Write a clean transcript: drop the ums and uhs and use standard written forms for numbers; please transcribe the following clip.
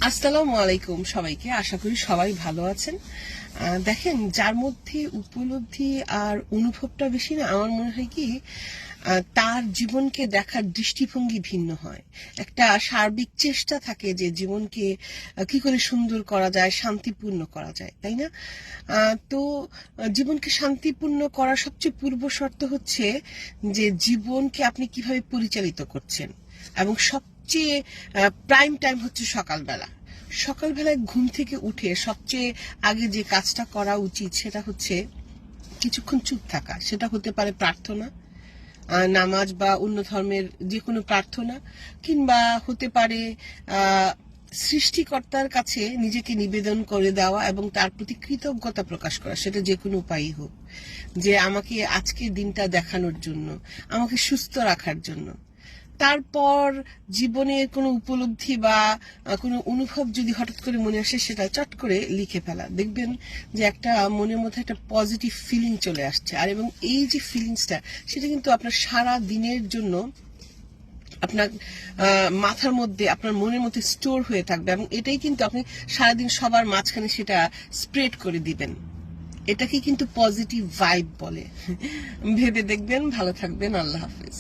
আসসালামু আলাইকুম সবাইকে। আশা করি সবাই ভালো আছেন। দেখেন, যার মধ্যে উপলব্ধি আর অনুভবটা বেশি না, আমার মনে হয় কি তার জীবনকে দেখার দৃষ্টিভঙ্গি ভিন্ন হয়। একটা সার্বিক চেষ্টা থাকে যে জীবনকে কি করে সুন্দর করা যায়, শান্তিপূর্ণ করা যায়, তাই না? তো জীবনকে শান্তিপূর্ণ করার সবচেয়ে পূর্ব শর্ত হচ্ছে যে জীবনকে আপনি কিভাবে পরিচালিত করছেন। এবং সবচেয়ে প্রাইম টাইম হচ্ছে সকালবেলায় ঘুম থেকে উঠে সবচেয়ে আগে যে কাজটা করা উচিত সেটা হচ্ছে কিছুক্ষণ চুপ থাকা। সেটা হতে পারে প্রার্থনা, নামাজ বা অন্য ধর্মের যে কোনো প্রার্থনা, কিংবা হতে পারে সৃষ্টিকর্তার কাছে নিজেকে নিবেদন করে দেওয়া এবং তার প্রতি কৃতজ্ঞতা প্রকাশ করা। সেটা যে কোনো উপায়ই হোক, যে আমাকে আজকের দিনটা দেখানোর জন্য, আমাকে সুস্থ রাখার জন্য। তারপর জীবনের কোনো উপলব্ধি বা কোনো অনুভব যদি হঠাৎ করে মনে আসে, সেটা চট করে লিখে ফেলা। দেখবেন যে একটা মনের মধ্যে একটা পজিটিভ ফিলিং চলে আসছে। আর এবং এই যে ফিলিংসটা, সেটা কিন্তু আপনার সারা দিনের জন্য আপনার মাথার মধ্যে, আপনার মনের মধ্যে স্টোর হয়ে থাকবে এবং এটাই কিন্তু আপনি সারাদিন সবার মাঝখানে সেটা স্প্রেড করে দিবেন। এটাকে কিন্তু পজিটিভ ভাইব বলে। ভেবে দেখবেন। ভালো থাকবেন। আল্লাহ হাফেজ।